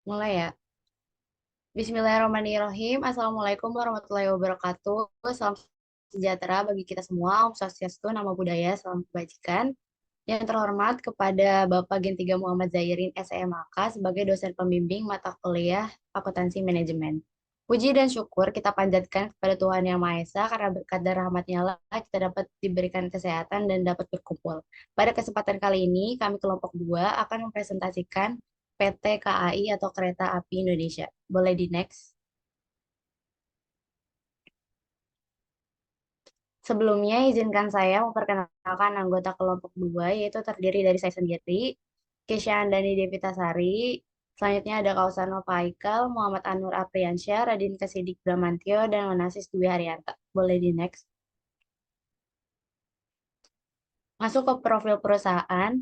Mulai ya. Bismillahirrahmanirrahim. Assalamualaikum warahmatullahi wabarakatuh. Salam sejahtera bagi kita semua. Om Swastiastu, Namo Buddhaya, salam kebajikan. Yang terhormat kepada Bapak Gen 3 Muhammad Zairin SMAK sebagai dosen pembimbing mata kuliah Akuntansi Manajemen. Puji dan syukur kita panjatkan kepada Tuhan Yang Maha Esa karena berkat dan rahmat-Nya lah kita dapat diberikan kesehatan dan dapat berkumpul. Pada kesempatan kali ini kami kelompok 2 akan mempresentasikan PT KAI atau Kereta Api Indonesia. Boleh di next. Sebelumnya, izinkan saya memperkenalkan anggota kelompok 2, yaitu terdiri dari saya sendiri, Kesha Andani Devitasari, selanjutnya ada Kausano Paikal, Muhammad Anur Apriansyah, Radin Kesidik Bramantio, dan Onasis Dwi Haryanto. Boleh di next. Masuk ke profil perusahaan.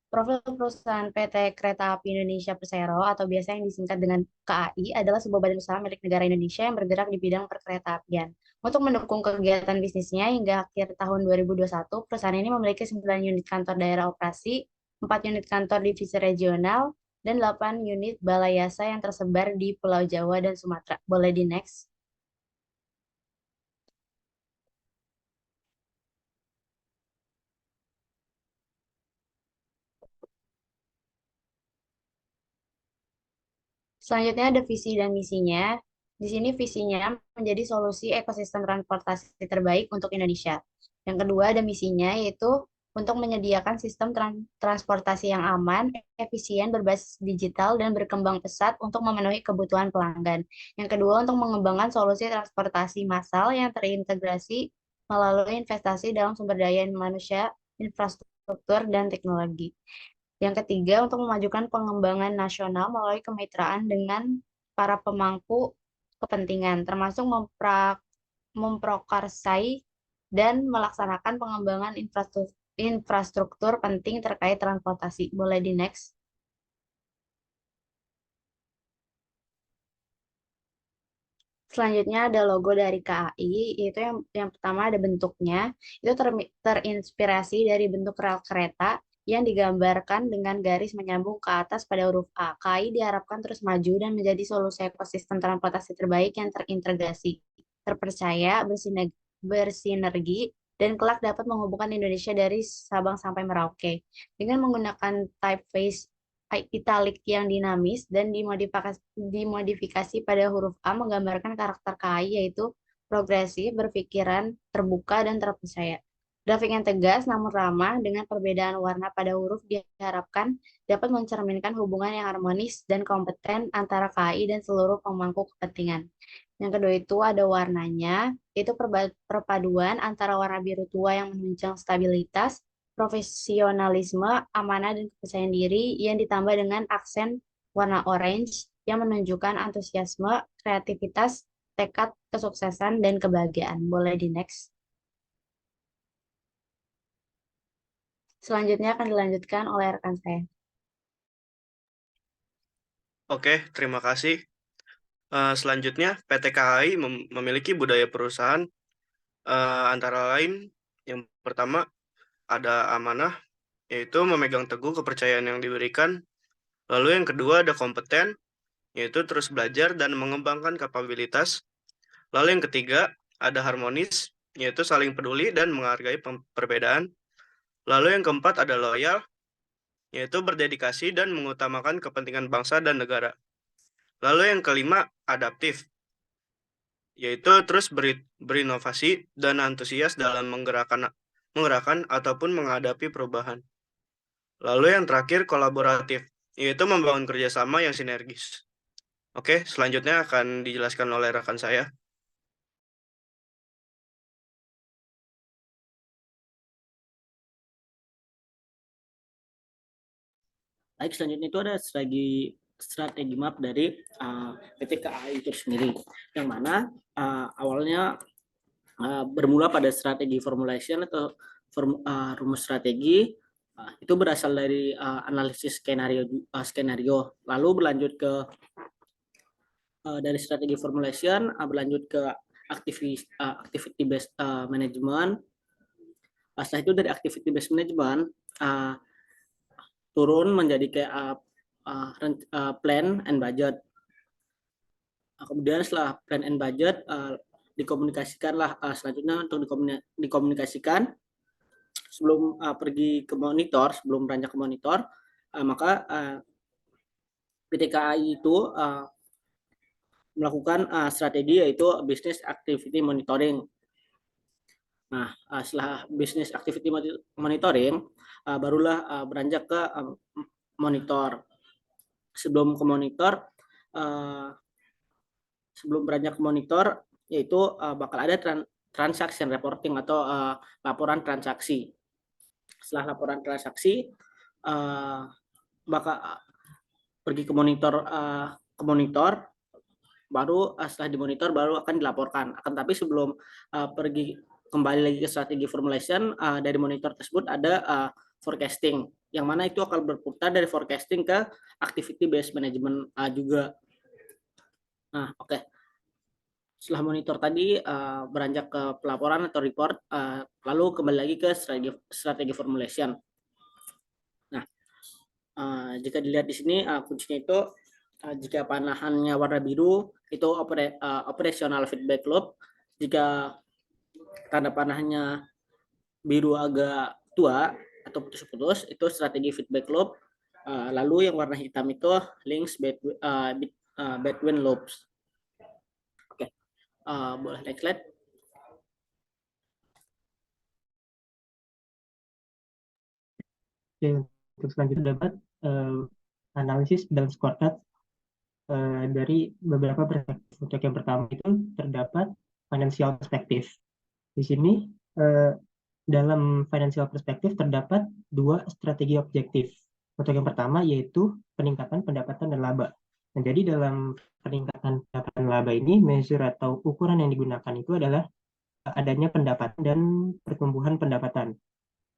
Profil perusahaan PT Kereta Api Indonesia Persero atau biasa yang disingkat dengan KAI adalah sebuah badan usaha milik negara Indonesia yang bergerak di bidang perkeretaapian. Untuk mendukung kegiatan bisnisnya hingga akhir tahun 2021, perusahaan ini memiliki 9 unit kantor daerah operasi, 4 unit kantor divisi regional, dan 8 unit balai yasa yang tersebar di Pulau Jawa dan Sumatera. Boleh di next. Selanjutnya ada visi dan misinya. Di sini visinya menjadi solusi ekosistem transportasi terbaik untuk Indonesia. Yang kedua ada misinya yaitu untuk menyediakan sistem transportasi yang aman, efisien, berbasis digital, dan berkembang pesat untuk memenuhi kebutuhan pelanggan. Yang kedua untuk mengembangkan solusi transportasi massal yang terintegrasi melalui investasi dalam sumber daya manusia, infrastruktur, dan teknologi. Yang ketiga, untuk memajukan pengembangan nasional melalui kemitraan dengan para pemangku kepentingan, termasuk memprakarsai dan melaksanakan pengembangan infrastruktur penting terkait transportasi. Boleh di next. Selanjutnya ada logo dari KAI, yaitu yang pertama ada bentuknya, itu terinspirasi dari bentuk rel kereta yang digambarkan dengan garis menyambung ke atas pada huruf A. KAI diharapkan terus maju dan menjadi solusi ekosistem transportasi terbaik yang terintegrasi, terpercaya, bersinergi, dan kelak dapat menghubungkan Indonesia dari Sabang sampai Merauke. Dengan menggunakan typeface italik yang dinamis dan dimodifikasi pada huruf A menggambarkan karakter KAI yaitu progresif, berpikiran, terbuka, dan terpercaya. Grafik yang tegas namun ramah dengan perbedaan warna pada huruf diharapkan dapat mencerminkan hubungan yang harmonis dan kompeten antara KAI dan seluruh pemangku kepentingan. Yang kedua itu ada warnanya, itu perpaduan antara warna biru tua yang menunjang stabilitas, profesionalisme, amanah, dan kepercayaan diri yang ditambah dengan aksen warna orange yang menunjukkan antusiasme, kreativitas, tekad, kesuksesan, dan kebahagiaan. Boleh di next. Selanjutnya akan dilanjutkan oleh rekan saya. Oke, terima kasih. Selanjutnya, PT KAI memiliki budaya perusahaan antara lain yang pertama ada amanah, yaitu memegang teguh kepercayaan yang diberikan. Lalu yang kedua ada kompeten, yaitu terus belajar dan mengembangkan kapabilitas. Lalu yang ketiga ada harmonis, yaitu saling peduli dan menghargai perbedaan. Lalu yang keempat ada loyal, yaitu berdedikasi dan mengutamakan kepentingan bangsa dan negara. Lalu yang kelima adaptif, yaitu terus berinovasi dan antusias dalam menggerakkan ataupun menghadapi perubahan. Lalu yang terakhir kolaboratif, yaitu membangun kerjasama yang sinergis. Oke, selanjutnya akan dijelaskan oleh rekan saya. Baik, selanjutnya itu ada strategi map dari PT KAI itu sendiri, yang mana awalnya bermula pada strategi formulation atau rumus strategi. Itu berasal dari analisis skenario, lalu berlanjut ke dari strategi formulation berlanjut ke activity based management. Setelah itu dari activity based management turun menjadi kayak plan and budget. Kemudian setelah plan and budget dikomunikasikanlah selanjutnya untuk dikomunikasikan sebelum pergi ke monitor, sebelum beranjak ke monitor, maka PT KAI itu melakukan strategi yaitu business activity monitoring. Nah, setelah business activity monitoring, barulah beranjak ke monitor. Sebelum ke monitor, sebelum beranjak ke monitor, yaitu bakal ada transaction reporting atau laporan transaksi. Setelah laporan transaksi, bakal pergi ke monitor, baru setelah dimonitor baru akan dilaporkan. Akan tapi sebelum pergi kembali lagi ke strategi formulation, dari monitor tersebut ada forecasting, yang mana itu akan berputar dari forecasting ke activity based management juga. Nah, oke. Setelah monitor tadi beranjak ke pelaporan atau report, lalu kembali lagi ke strategi formulation. Nah, jika dilihat di sini kuncinya itu jika panahannya warna biru itu operational feedback loop. Jika tanda panahnya biru agak tua atau putus-putus itu strategi feedback loop. Lalu yang warna hitam itu links between loops. Oke, boleh next slide. Oke, untuk selanjutnya dapat analisis dalam scorecard dari beberapa perspektif. Untuk yang pertama itu terdapat financial perspektif. Di sini dalam financial perspektif terdapat dua strategi objektif. Untuk yang pertama yaitu peningkatan pendapatan dan laba. Nah, jadi dalam peningkatan pendapatan laba ini measure atau ukuran yang digunakan itu adalah adanya pendapatan dan pertumbuhan pendapatan.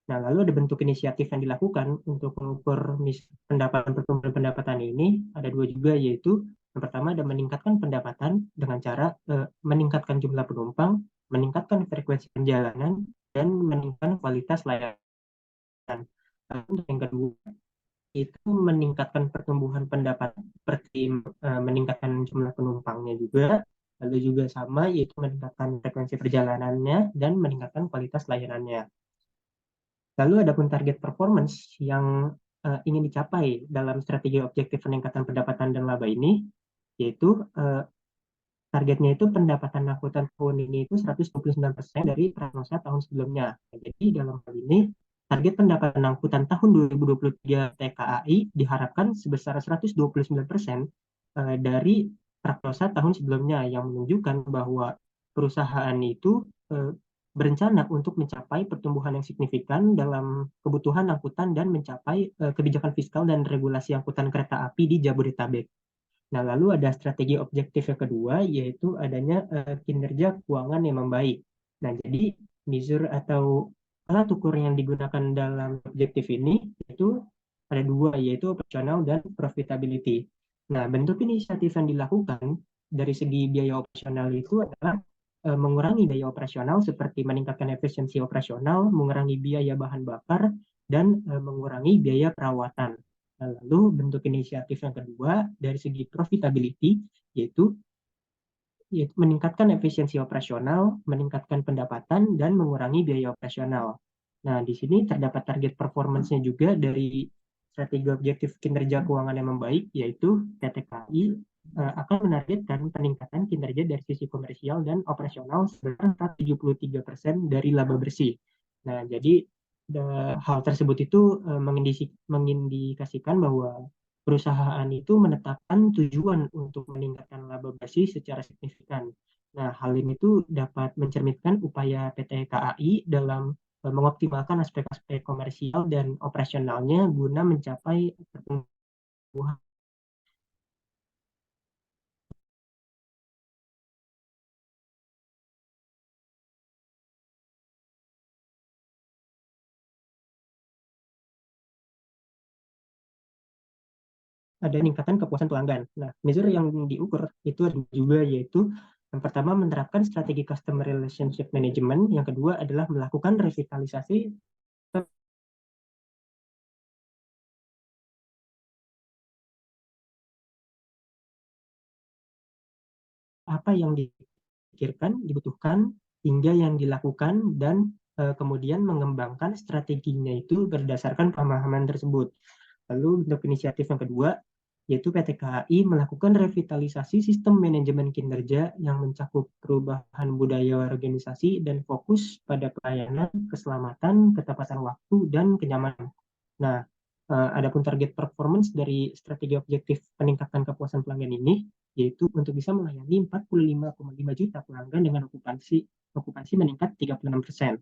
Nah, lalu ada bentuk inisiatif yang dilakukan untuk mengukur pendapatan pertumbuhan pendapatan ini ada dua juga, yaitu yang pertama ada meningkatkan pendapatan dengan cara meningkatkan jumlah penumpang, meningkatkan frekuensi perjalanan, dan meningkatkan kualitas layanan. Untuk yang kedua itu meningkatkan pertumbuhan pendapatan seperti meningkatkan jumlah penumpangnya juga, lalu juga sama yaitu meningkatkan frekuensi perjalanannya dan meningkatkan kualitas layanannya. Lalu ada pun target performance yang ingin dicapai dalam strategi objektif peningkatan pendapatan dan laba ini, yaitu targetnya itu pendapatan angkutan tahun ini itu 129% dari prognosa tahun sebelumnya. Jadi dalam hal ini target pendapatan angkutan tahun 2023 TKAI diharapkan sebesar 129% dari prognosa tahun sebelumnya, yang menunjukkan bahwa perusahaan itu berencana untuk mencapai pertumbuhan yang signifikan dalam kebutuhan angkutan dan mencapai kebijakan fiskal dan regulasi angkutan kereta api di Jabodetabek. Nah, lalu ada strategi objektif yang kedua, yaitu adanya kinerja keuangan yang membaik. Nah, jadi measure atau alat ukur yang digunakan dalam objektif ini itu ada dua, yaitu operasional dan profitability. Nah, bentuk inisiatif yang dilakukan dari segi biaya operasional itu adalah mengurangi biaya operasional seperti meningkatkan efisiensi operasional, mengurangi biaya bahan bakar, dan mengurangi biaya perawatan. Lalu bentuk inisiatif yang kedua dari segi profitability yaitu meningkatkan efisiensi operasional, meningkatkan pendapatan, dan mengurangi biaya operasional. Nah, di sini terdapat target performance-nya juga dari strategi objektif kinerja keuangan yang membaik, yaitu PT KAI akan menargetkan peningkatan kinerja dari sisi komersial dan operasional sebesar 73% dari laba bersih. Nah, jadi hal tersebut itu mengindikasikan bahwa perusahaan itu menetapkan tujuan untuk meningkatkan laba bersih secara signifikan. Nah, hal ini tuh dapat mencerminkan upaya PT KAI dalam mengoptimalkan aspek-aspek komersial dan operasionalnya guna mencapai pertumbuhan. Ada peningkatan kepuasan pelanggan. Nah, measure yang diukur itu ada juga, yaitu yang pertama menerapkan strategi customer relationship management, yang kedua adalah melakukan revitalisasi apa yang dipikirkan, dibutuhkan, hingga yang dilakukan, dan kemudian mengembangkan strateginya itu berdasarkan pemahaman tersebut. Lalu untuk inisiatif yang kedua, yaitu PT KAI melakukan revitalisasi sistem manajemen kinerja yang mencakup perubahan budaya organisasi dan fokus pada pelayanan, keselamatan, ketepatan waktu, dan kenyamanan. Nah, adapun target performance dari strategi objektif peningkatan kepuasan pelanggan ini, yaitu untuk bisa melayani 45,5 juta pelanggan dengan okupansi meningkat 36%.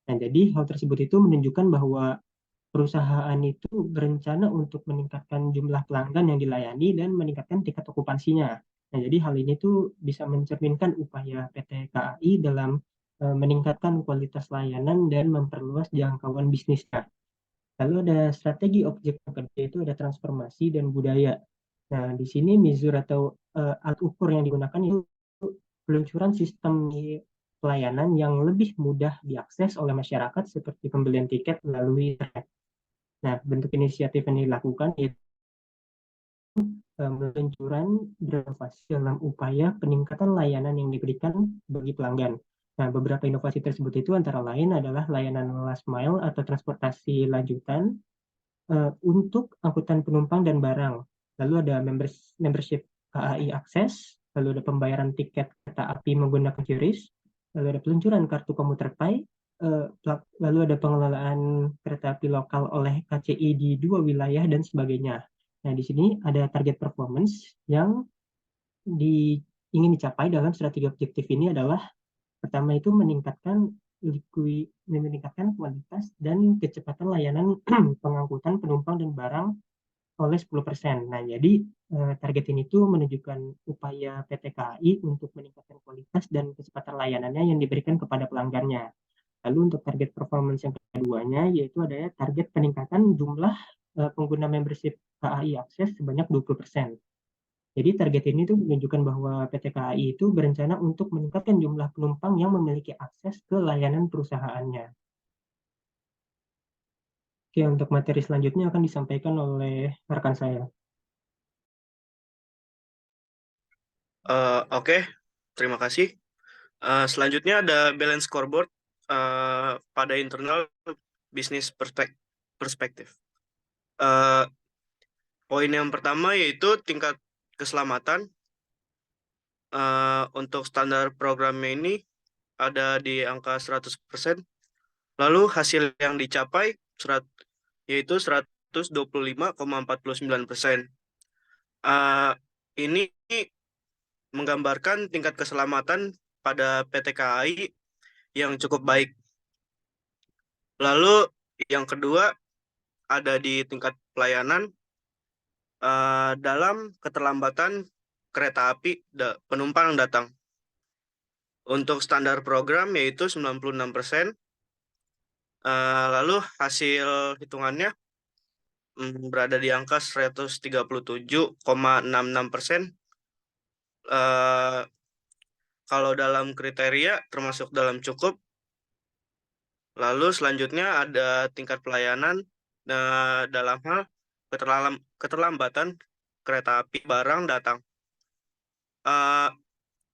Nah, jadi hal tersebut itu menunjukkan bahwa perusahaan itu berencana untuk meningkatkan jumlah pelanggan yang dilayani dan meningkatkan tingkat okupansinya. Nah, jadi hal ini tuh bisa mencerminkan upaya PT KAI dalam meningkatkan kualitas layanan dan memperluas jangkauan bisnisnya. Lalu ada strategi objek yang kedua, itu ada transformasi dan budaya. Nah, di sini mizur atau alat ukur yang digunakan itu peluncuran sistem pelayanan yang lebih mudah diakses oleh masyarakat seperti pembelian tiket melalui internet. Nah, bentuk inisiatif yang dilakukan yaitu peluncuran berinovasi dalam upaya peningkatan layanan yang diberikan bagi pelanggan. Nah, beberapa inovasi tersebut itu antara lain adalah layanan last mile atau transportasi lanjutan untuk angkutan penumpang dan barang. Lalu ada membership KAI Access, lalu ada pembayaran tiket kereta api menggunakan QRIS, lalu ada peluncuran kartu komuter Pai, lalu ada pengelolaan kereta api lokal oleh KCI di 2 wilayah dan sebagainya. Nah, di sini ada target performance yang ingin dicapai dalam strategi objektif ini adalah pertama itu meningkatkan kualitas dan kecepatan layanan pengangkutan penumpang dan barang oleh 10%. Nah, jadi target ini tuh menunjukkan upaya PT KAI untuk meningkatkan kualitas dan kecepatan layanannya yang diberikan kepada pelanggannya. Lalu untuk target performance yang keduanya yaitu ada target peningkatan jumlah pengguna membership KAI Akses sebanyak 20%. Jadi target ini tuh menunjukkan bahwa PT KAI itu berencana untuk meningkatkan jumlah penumpang yang memiliki akses ke layanan perusahaannya. Oke, untuk materi selanjutnya akan disampaikan oleh rekan saya. Oke, terima kasih. Selanjutnya ada balance scoreboard pada internal bisnis perspektif. Poin yang pertama yaitu tingkat keselamatan. Untuk standar programnya ini ada di angka 100%. Lalu hasil yang dicapai yaitu 125,49%. Ini menggambarkan tingkat keselamatan pada PT KAI yang cukup baik. Lalu yang kedua ada di tingkat pelayanan dalam keterlambatan kereta api penumpang datang. Untuk standar program yaitu 96%. Lalu hasil hitungannya berada di angka 137,66%. Kalau dalam kriteria termasuk dalam cukup. Lalu selanjutnya ada tingkat pelayanan dalam hal keterlambatan kereta api barang datang.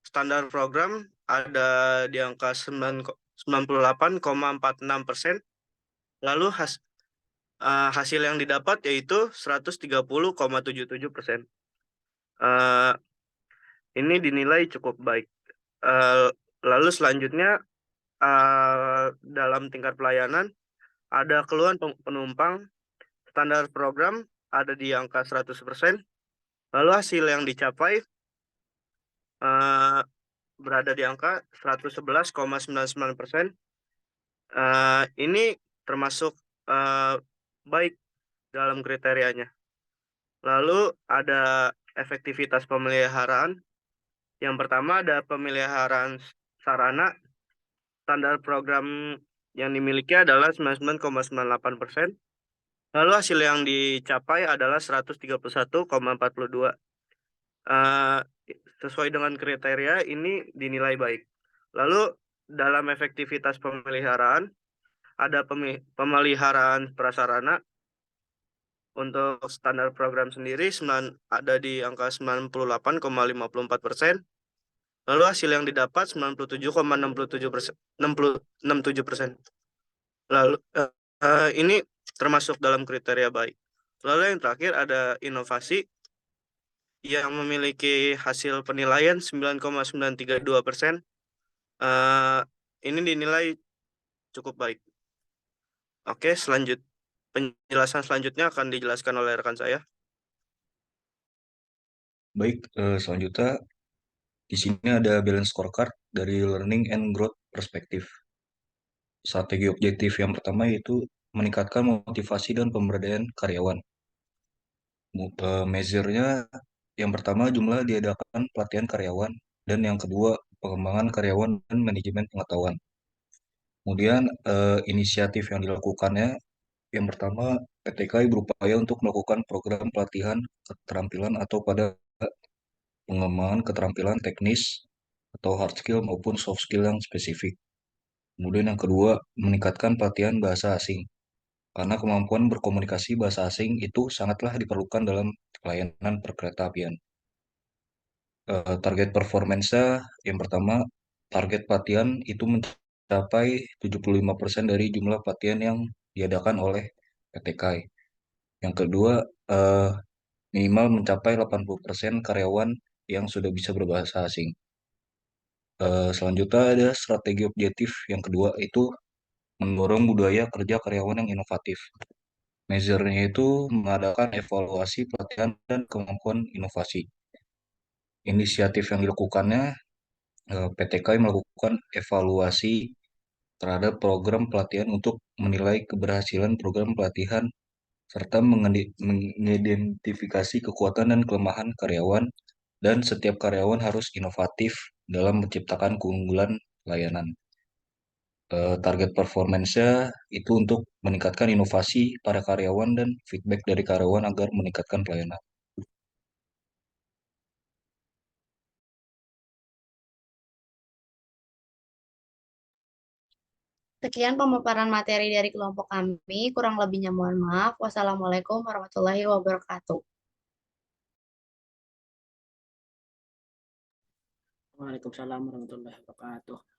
Standar program ada di angka 98,46%. Lalu hasil yang didapat yaitu 130,77%. Ini dinilai cukup baik. Lalu selanjutnya dalam tingkat pelayanan ada keluhan penumpang. Standar program ada di angka 100%. Lalu hasil yang dicapai berada di angka 111,99%. Ini termasuk baik dalam kriterianya. Lalu ada efektivitas pemeliharaan. Yang pertama ada pemeliharaan sarana. Standar program yang dimiliki adalah 99,98%. Lalu hasil yang dicapai adalah 131,42. Sesuai dengan kriteria ini dinilai baik. Lalu dalam efektivitas pemeliharaan ada pemeliharaan prasarana. Untuk standar program sendiri ada di angka 98,54%. Lalu hasil yang didapat 97,67%. Lalu ini termasuk dalam kriteria baik. Lalu yang terakhir ada inovasi yang memiliki hasil penilaian 9,932%. Ini dinilai cukup baik. Oke, penjelasan selanjutnya akan dijelaskan oleh rekan saya. Baik, selanjutnya di sini ada balance scorecard dari learning and growth perspektif. Strategi objektif yang pertama yaitu meningkatkan motivasi dan pemberdayaan karyawan. Measure-nya yang pertama jumlah diadakan pelatihan karyawan, dan yang kedua pengembangan karyawan dan manajemen pengetahuan. Kemudian inisiatif yang dilakukannya, yang pertama PTKI berupaya untuk melakukan program pelatihan keterampilan atau pada pengembangan keterampilan teknis atau hard skill maupun soft skill yang spesifik. Kemudian yang kedua, meningkatkan pelatihan bahasa asing. Karena kemampuan berkomunikasi bahasa asing itu sangatlah diperlukan dalam pelayanan perkeretaapian. Target performance-nya yang pertama, target pelatihan itu mencapai 75% dari jumlah pelatihan yang diadakan oleh PTKI. Yang kedua, minimal mencapai 80% karyawan yang sudah bisa berbahasa asing. Selanjutnya ada strategi objektif yang kedua, itu mendorong budaya kerja karyawan yang inovatif. Measure-nya itu mengadakan evaluasi pelatihan dan kemampuan inovasi. Inisiatif yang dilakukannya, PTKI melakukan evaluasi terhadap program pelatihan untuk menilai keberhasilan program pelatihan serta mengidentifikasi kekuatan dan kelemahan karyawan, dan setiap karyawan harus inovatif dalam menciptakan keunggulan layanan. Target performance-nya itu untuk meningkatkan inovasi para karyawan dan feedback dari karyawan agar meningkatkan pelayanan. Sekian pemaparan materi dari kelompok kami. Kurang lebihnya mohon maaf. Wassalamualaikum warahmatullahi wabarakatuh. Waalaikumsalam warahmatullahi wabarakatuh.